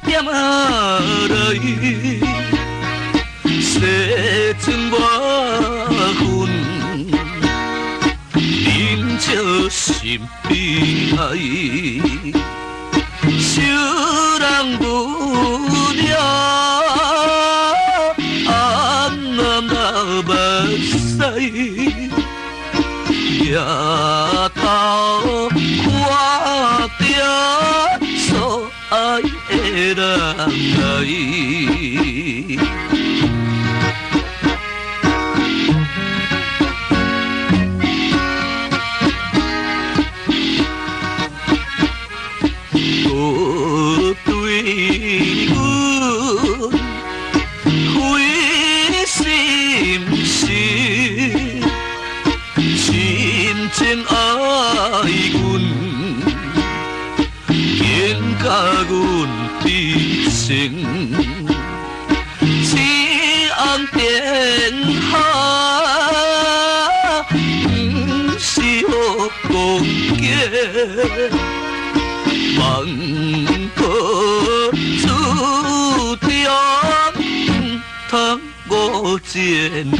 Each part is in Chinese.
点来，西村外云，饮笑心悲哀，受人不了，暗暗流目屎。抬头看着所爱的人来，我对阮亏心事。真情爱阮，竟甲阮变成痴红电下，不是好讲价，望可注定不通无前途。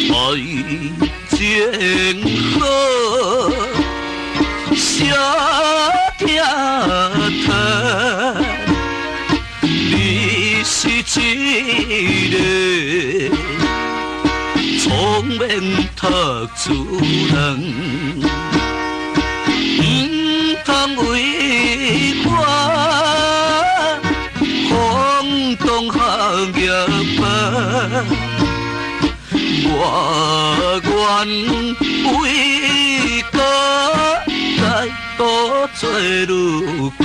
爱情好，谁听透？你是一个聪明读书人，不通为我轰动行业吧。我愿为国来多做女工。